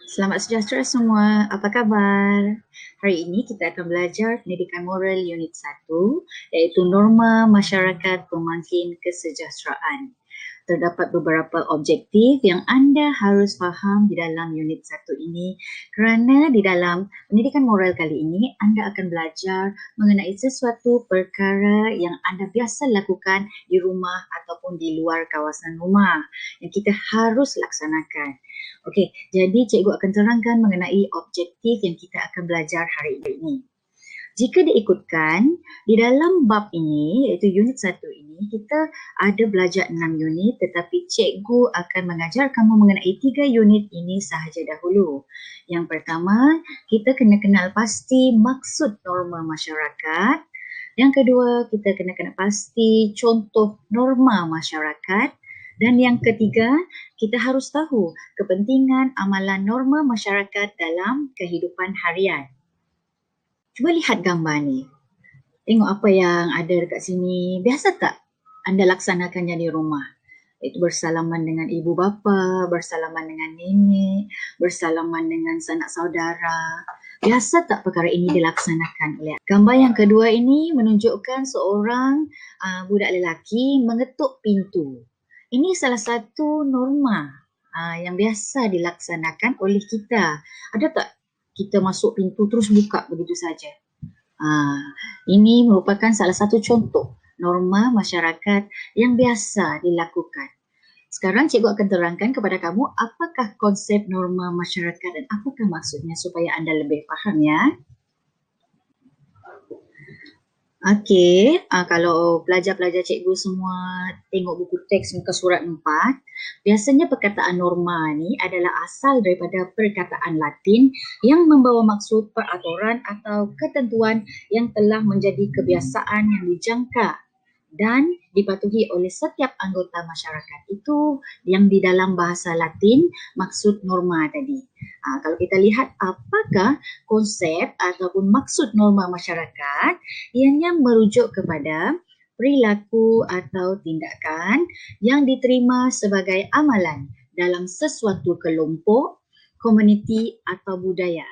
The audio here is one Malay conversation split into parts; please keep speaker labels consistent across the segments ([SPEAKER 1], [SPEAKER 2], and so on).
[SPEAKER 1] Selamat sejahtera semua. Apa khabar? Hari ini kita akan belajar pendidikan moral unit 1 iaitu norma masyarakat pemakin kesejahteraan. Terdapat beberapa objektif yang anda harus faham di dalam unit 1 ini kerana di dalam pendidikan moral kali ini anda akan belajar mengenai sesuatu perkara yang anda biasa lakukan di rumah ataupun di luar kawasan rumah yang kita harus laksanakan. Okey, jadi cikgu akan terangkan mengenai objektif yang kita akan belajar hari ini. Jika diikutkan, di dalam bab ini, iaitu unit 1 ini, kita ada belajar 6 unit tetapi cikgu akan mengajar kamu mengenai 3 unit ini sahaja dahulu. Yang pertama, kita kena kenal pasti maksud norma masyarakat. Yang kedua, kita kena kenal pasti contoh norma masyarakat. Dan yang ketiga, kita harus tahu kepentingan amalan norma masyarakat dalam kehidupan harian. Cuba lihat gambar ni. Tengok apa yang ada dekat sini. Biasa tak anda laksanakannya di rumah? Itu bersalaman dengan ibu bapa, bersalaman dengan nenek, bersalaman dengan sanak saudara. Biasa tak perkara ini dilaksanakan oleh? Gambar yang kedua ini menunjukkan seorang budak lelaki mengetuk pintu. Ini salah satu norma yang biasa dilaksanakan oleh kita. Ada tak kita masuk pintu terus buka begitu saja? Ini merupakan salah satu contoh norma masyarakat yang biasa dilakukan. Sekarang cikgu akan terangkan kepada kamu apakah konsep norma masyarakat dan apakah maksudnya supaya anda lebih faham ya. Okey, kalau pelajar-pelajar cikgu semua tengok buku teks muka surat 4, biasanya perkataan norma ni adalah asal daripada perkataan Latin yang membawa maksud peraturan atau ketentuan yang telah menjadi kebiasaan yang dijangka dan dipatuhi oleh setiap anggota masyarakat. Itu yang di dalam bahasa Latin maksud norma tadi. Kalau kita lihat apakah konsep ataupun maksud norma masyarakat, ianya merujuk kepada perilaku atau tindakan yang diterima sebagai amalan dalam sesuatu kelompok, komuniti atau budaya.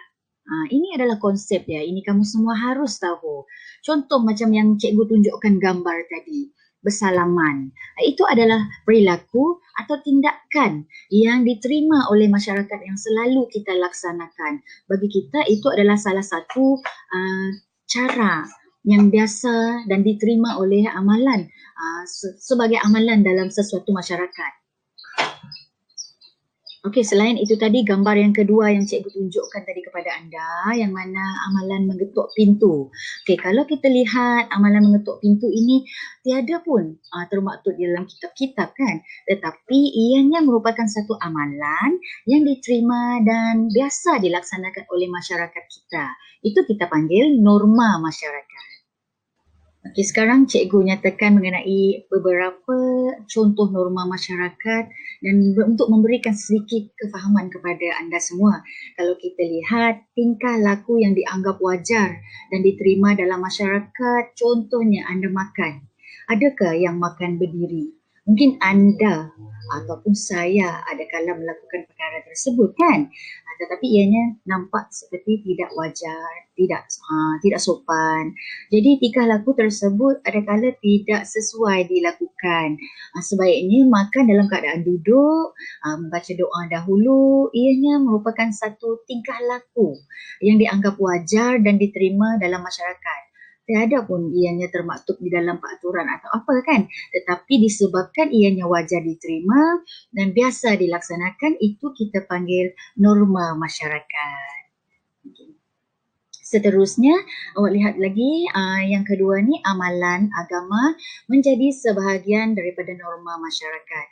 [SPEAKER 1] Ini adalah konsep ya, ini kamu semua harus tahu. Contoh macam yang cikgu tunjukkan gambar tadi, bersalaman. Itu adalah perilaku atau tindakan yang diterima oleh masyarakat yang selalu kita laksanakan. Bagi kita itu adalah salah satu cara yang biasa dan diterima oleh amalan sebagai amalan dalam sesuatu masyarakat. Okey, selain itu tadi gambar yang kedua yang cikgu tunjukkan tadi kepada anda yang mana amalan mengetuk pintu. Okey, kalau kita lihat amalan mengetuk pintu ini tiada pun termaktub di dalam kitab-kitab kan, tetapi ianya merupakan satu amalan yang diterima dan biasa dilaksanakan oleh masyarakat kita. Itu kita panggil norma masyarakat. Okey, sekarang cikgu nyatakan mengenai beberapa contoh norma masyarakat dan untuk memberikan sedikit kefahaman kepada anda semua. Kalau kita lihat tingkah laku yang dianggap wajar dan diterima dalam masyarakat, contohnya anda makan. Adakah yang makan berdiri? Mungkin anda ataupun saya adakala melakukan perkara tersebut kan? Tetapi ianya nampak seperti tidak wajar, tidak sopan. Jadi tingkah laku tersebut adakala tidak sesuai dilakukan. Sebaiknya makan dalam keadaan duduk, membaca doa dahulu. Ianya merupakan satu tingkah laku yang dianggap wajar dan diterima dalam masyarakat. Tiada pun ianya termaktub di dalam peraturan atau apa kan. Tetapi disebabkan ianya wajar diterima dan biasa dilaksanakan, itu kita panggil norma masyarakat. Seterusnya, awak lihat lagi yang kedua ni amalan agama menjadi sebahagian daripada norma masyarakat.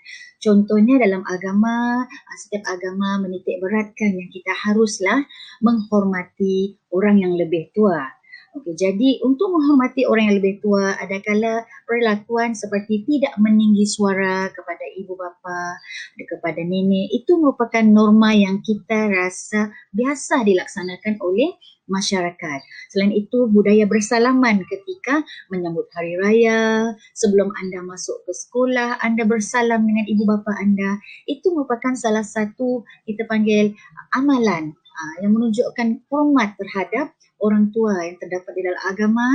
[SPEAKER 1] Contohnya dalam agama, setiap agama menitik beratkan yang kita haruslah menghormati orang yang lebih tua. Okey, jadi untuk menghormati orang yang lebih tua, adakala perlakuan seperti tidak meninggi suara kepada ibu bapa, kepada nenek, itu merupakan norma yang kita rasa biasa dilaksanakan oleh masyarakat. Selain itu, budaya bersalaman ketika menyambut hari raya, sebelum anda masuk ke sekolah, anda bersalam dengan ibu bapa anda, itu merupakan salah satu kita panggil amalan yang menunjukkan hormat terhadap orang tua yang terdapat di dalam agama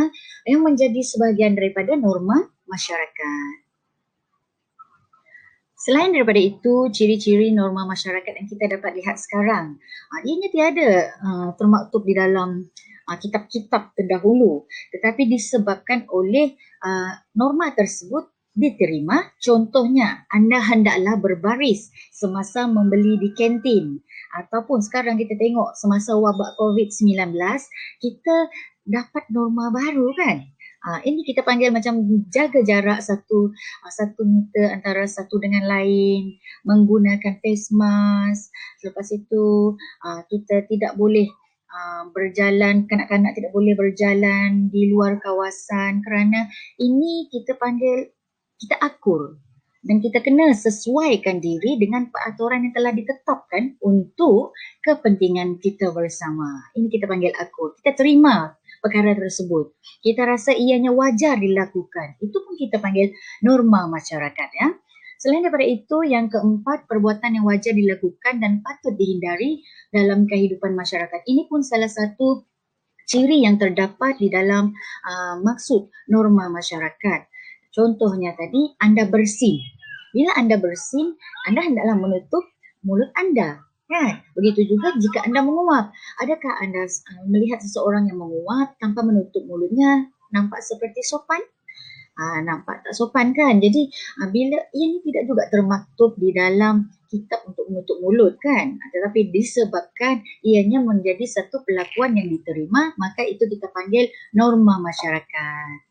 [SPEAKER 1] yang menjadi sebahagian daripada norma masyarakat. Selain daripada itu, ciri-ciri norma masyarakat yang kita dapat lihat sekarang, ianya tiada termaktub di dalam kitab-kitab terdahulu, tetapi disebabkan oleh norma tersebut diterima. Contohnya, anda hendaklah berbaris semasa membeli di kantin, ataupun sekarang kita tengok semasa wabak COVID-19, kita dapat norma baru kan. Ini kita panggil macam jaga jarak satu meter antara satu dengan lain, menggunakan face mask. Selepas itu kita tidak boleh berjalan, kanak-kanak tidak boleh berjalan di luar kawasan kerana ini kita panggil, kita akur dan kita kena sesuaikan diri dengan peraturan yang telah ditetapkan untuk kepentingan kita bersama. Ini kita panggil akur. Kita terima perkara tersebut. Kita rasa ianya wajar dilakukan. Itu pun kita panggil norma masyarakat ya. Selain daripada itu, yang keempat, perbuatan yang wajar dilakukan dan patut dihindari dalam kehidupan masyarakat. Ini pun salah satu ciri yang terdapat di dalam maksud norma masyarakat. Contohnya tadi, anda bersin. Bila anda bersin, anda hendaklah menutup mulut anda. Kan? Begitu juga jika anda menguap. Adakah anda melihat seseorang yang menguap tanpa menutup mulutnya nampak seperti sopan? Nampak tak sopan kan? Jadi bila ini tidak juga termaktub di dalam kitab untuk menutup mulut kan? Tetapi disebabkan ianya menjadi satu perlakuan yang diterima, maka itu kita panggil norma masyarakat.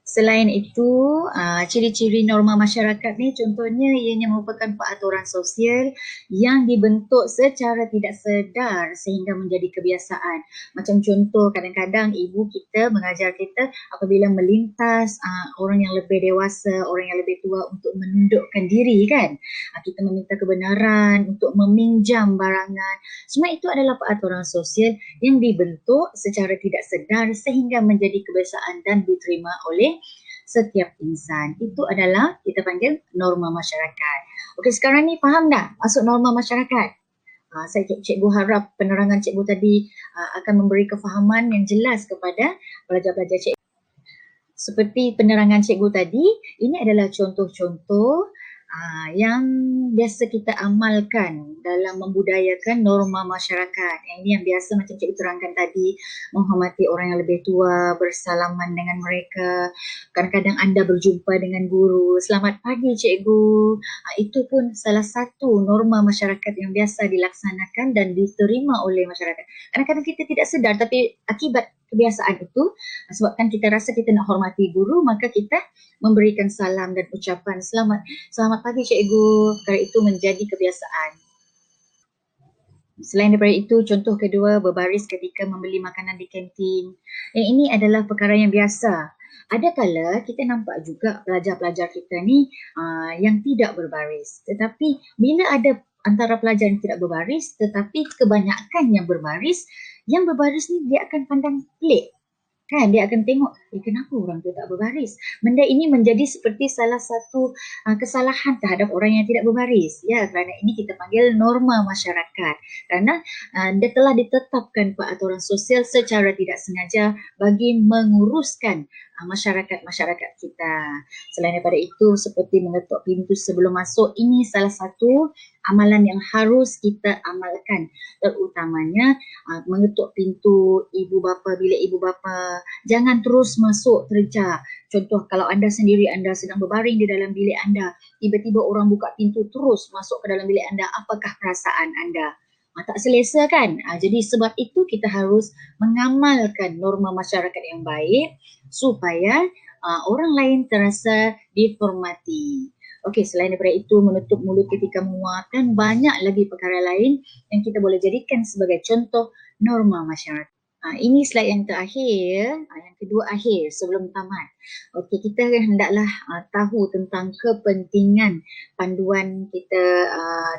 [SPEAKER 1] Selain itu, ciri-ciri norma masyarakat ni contohnya ianya merupakan peraturan sosial yang dibentuk secara tidak sedar sehingga menjadi kebiasaan. Macam contoh, kadang-kadang ibu kita mengajar kita apabila melintas orang yang lebih dewasa, orang yang lebih tua untuk menundukkan diri kan. Kita meminta kebenaran untuk meminjam barangan. Semua itu adalah peraturan sosial yang dibentuk secara tidak sedar sehingga menjadi kebiasaan dan diterima oleh setiap insan. Itu adalah kita panggil norma masyarakat. Okey, sekarang ni faham dah maksud norma masyarakat? Cikgu harap penerangan cikgu tadi akan memberi kefahaman yang jelas kepada pelajar-pelajar cikgu. Seperti penerangan cikgu tadi, ini adalah contoh-contoh yang biasa kita amalkan dalam membudayakan norma masyarakat. Ini yang biasa macam cikgu terangkan tadi, menghormati orang yang lebih tua, bersalaman dengan mereka. Kadang-kadang anda berjumpa dengan guru, selamat pagi cikgu. Itu pun salah satu norma masyarakat yang biasa dilaksanakan dan diterima oleh masyarakat. Kadang-kadang kita tidak sedar, tapi akibat kebiasaan itu, sebabkan kita rasa kita nak hormati guru, maka kita memberikan salam dan ucapan selamat pagi cikgu, kerana itu menjadi kebiasaan. Selain daripada itu, contoh kedua, berbaris ketika membeli makanan di kantin. Yang ini adalah perkara yang biasa. Ada kala kita nampak juga pelajar-pelajar kita ni yang tidak berbaris. Tetapi bila ada antara pelajar yang tidak berbaris, tetapi kebanyakan yang berbaris ni dia akan pandang pelik. Kan, dia akan tengok, kenapa orang tu tak berbaris? Benda ini menjadi seperti salah satu kesalahan terhadap orang yang tidak berbaris. Ya, kerana ini kita panggil norma masyarakat. Kerana dia telah ditetapkan peraturan sosial secara tidak sengaja bagi menguruskan masyarakat-masyarakat kita. Selain daripada itu, seperti mengetuk pintu sebelum masuk, ini salah satu amalan yang harus kita amalkan. Terutamanya mengetuk pintu ibu bapa, bilik ibu bapa. Jangan terus masuk terjah. Contoh, kalau anda sendiri, anda sedang berbaring di dalam bilik anda, tiba-tiba orang buka pintu terus masuk ke dalam bilik anda, apakah perasaan anda? Tak selesa kan? Jadi sebab itu kita harus mengamalkan norma masyarakat yang baik supaya orang lain terasa dihormati. Okey, selain daripada itu, menutup mulut ketika menguap dan banyak lagi perkara lain yang kita boleh jadikan sebagai contoh norma masyarakat. Ini slide yang terakhir, yang kedua akhir sebelum tamat. Okey, kita hendaklah tahu tentang kepentingan panduan kita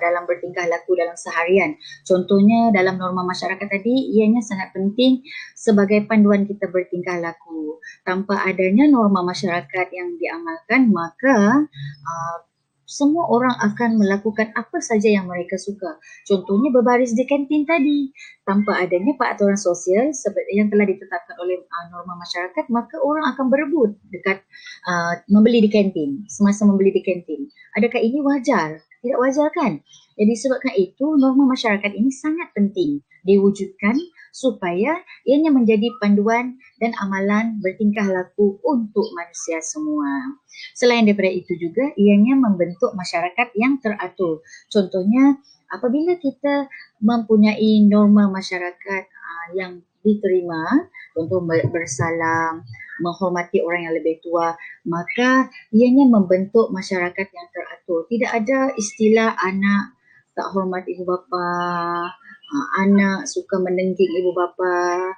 [SPEAKER 1] dalam bertingkah laku dalam seharian. Contohnya dalam norma masyarakat tadi, ianya sangat penting sebagai panduan kita bertingkah laku. Tanpa adanya norma masyarakat yang diamalkan, maka semua orang akan melakukan apa saja yang mereka suka. Contohnya berbaris di kantin tadi. Tanpa adanya peraturan sosial seperti yang telah ditetapkan oleh norma masyarakat, maka orang akan berebut dekat membeli di kantin, semasa membeli di kantin. Adakah ini wajar? Tidak wajar kan? Jadi sebabkan itu norma masyarakat ini sangat penting diwujudkan supaya ianya menjadi panduan dan amalan bertingkah laku untuk manusia semua. Selain daripada itu juga, ianya membentuk masyarakat yang teratur. Contohnya, apabila kita mempunyai norma masyarakat yang diterima, contoh bersalam, menghormati orang yang lebih tua, maka ianya membentuk masyarakat yang teratur. Tidak ada istilah anak tak hormat ibu bapa, anak suka menenggik ibu bapa.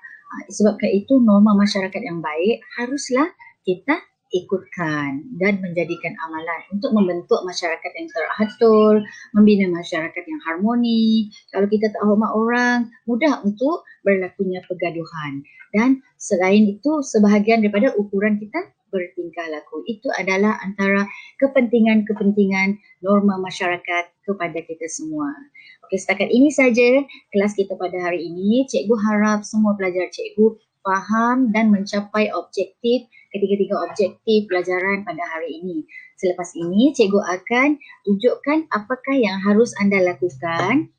[SPEAKER 1] Sebabkan itu norma masyarakat yang baik haruslah kita ikutkan dan menjadikan amalan untuk membentuk masyarakat yang teratur, membina masyarakat yang harmoni. Kalau kita tak hormat orang, mudah untuk berlakunya pergaduhan. Dan selain itu, sebahagian daripada ukuran kita bertingkah laku. Itu adalah antara kepentingan-kepentingan norma masyarakat kepada kita semua. Okey, setakat ini saja kelas kita pada hari ini. Cikgu harap semua pelajar cikgu faham dan mencapai objektif, ketiga-tiga objektif pelajaran pada hari ini. Selepas ini, cikgu akan tunjukkan apakah yang harus anda lakukan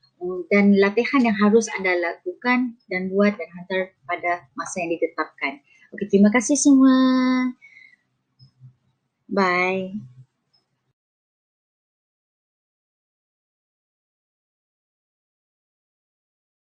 [SPEAKER 1] dan latihan yang harus anda lakukan dan buat dan hantar pada masa yang ditetapkan. Okey, terima kasih semua. Bye.